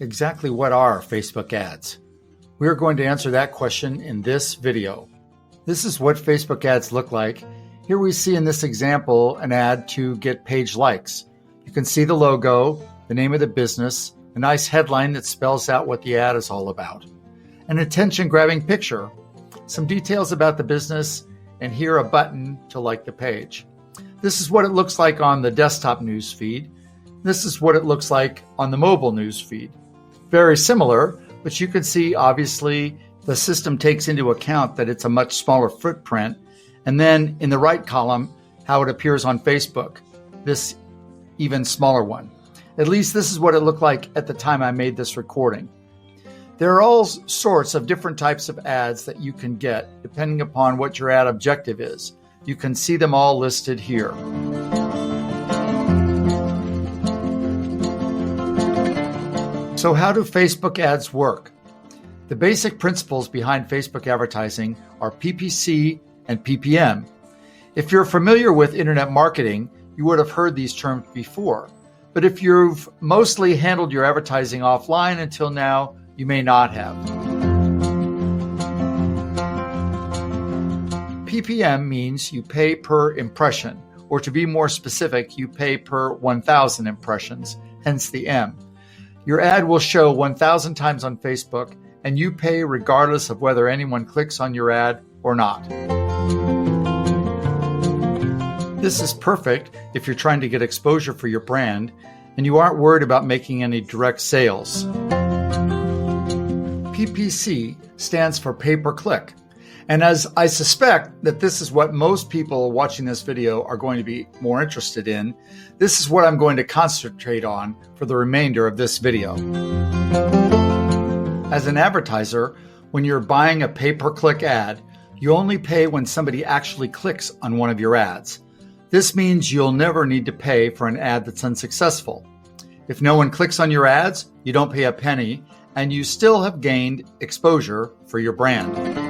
Exactly what are Facebook ads? We are going to answer that question in this video. This is what Facebook ads look like. Here we see in this example an ad to get page likes. You can see the logo, the name of the business, a nice headline that spells out what the ad is all about, an attention-grabbing picture, some details about the business, and here a button to like the page. This is what it looks like on the desktop news feed. This is what it looks like on the mobile news feed. Very similar, but you can see obviously the system takes into account that it's a much smaller footprint. And then in the right column, how it appears on Facebook, this even smaller one. At least this is what it looked like at the time I made this recording. There are all sorts of different types of ads that you can get depending upon what your ad objective is. You can see them all listed here. So how do Facebook ads work? The basic principles behind Facebook advertising are PPC and PPM. If you're familiar with internet marketing, you would have heard these terms before. But if you've mostly handled your advertising offline until now, you may not have. PPM means you pay per impression, or to be more specific, you pay per 1,000 impressions, hence the M. Your ad will show 1,000 times on Facebook, and you pay regardless of whether anyone clicks on your ad or not. This is perfect if you're trying to get exposure for your brand and you aren't worried about making any direct sales. PPC stands for pay per click. And as I suspect that this is what most people watching this video are going to be more interested in, this is what I'm going to concentrate on for the remainder of this video. As an advertiser, when you're buying a pay-per-click ad, you only pay when somebody actually clicks on one of your ads. This means you'll never need to pay for an ad that's unsuccessful. If no one clicks on your ads, you don't pay a penny, and you still have gained exposure for your brand.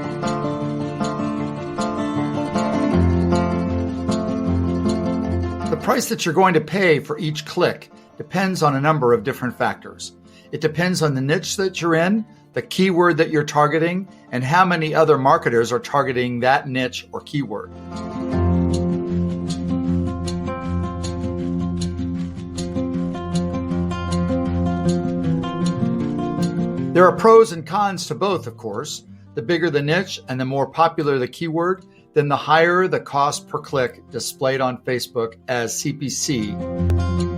The price that you're going to pay for each click depends on a number of different factors. It depends on the niche that you're in, the keyword that you're targeting, and how many other marketers are targeting that niche or keyword. There are pros and cons to both, of course. The bigger the niche and the more popular the keyword, then the higher the cost per click displayed on Facebook as CPC.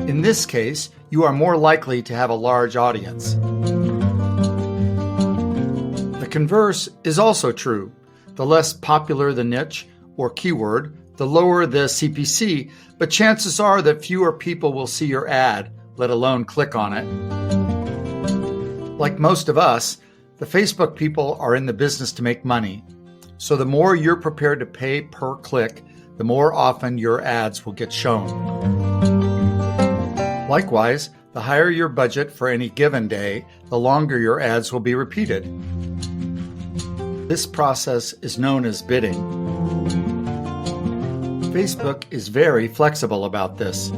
In this case, you are more likely to have a large audience. The converse is also true. The less popular the niche or keyword, the lower the CPC, but chances are that fewer people will see your ad, let alone click on it. Like most of us, the Facebook people are in the business to make money. So the more you're prepared to pay per click, the more often your ads will get shown. Likewise, the higher your budget for any given day, the longer your ads will be repeated. This process is known as bidding. Facebook is very flexible about this.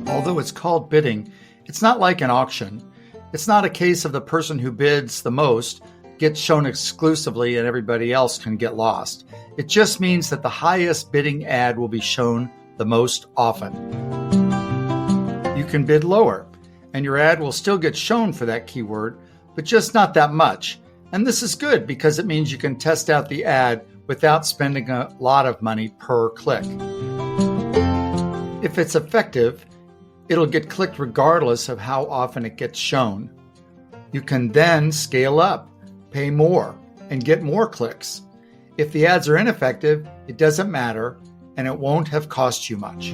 Although it's called bidding, it's not like an auction. It's not a case of the person who bids the most gets shown exclusively and everybody else can get lost. It just means that the highest bidding ad will be shown the most often. You can bid lower, and your ad will still get shown for that keyword, but just not that much. And this is good because it means you can test out the ad without spending a lot of money per click. If it's effective, it'll get clicked regardless of how often it gets shown. You can then scale up, pay more, and get more clicks. If the ads are ineffective, it doesn't matter, and it won't have cost you much.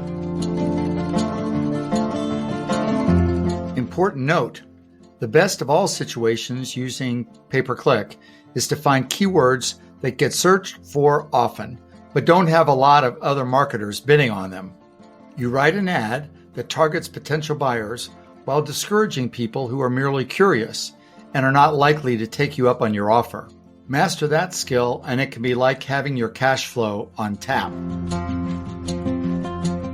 Important note, the best of all situations using pay-per-click is to find keywords that get searched for often, but don't have a lot of other marketers bidding on them. You write an ad that targets potential buyers while discouraging people who are merely curious and are not likely to take you up on your offer. Master that skill, and it can be like having your cash flow on tap.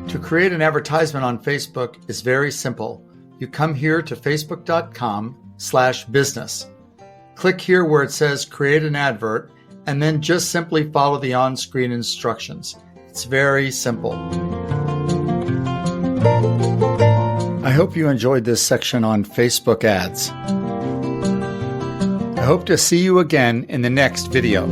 To create an advertisement on Facebook is very simple. You come here to facebook.com, facebook.com/business. Click here where it says Create an Advert, and then just simply follow the on-screen instructions. It's very simple. I hope you enjoyed this section on Facebook ads. I hope to see you again in the next video.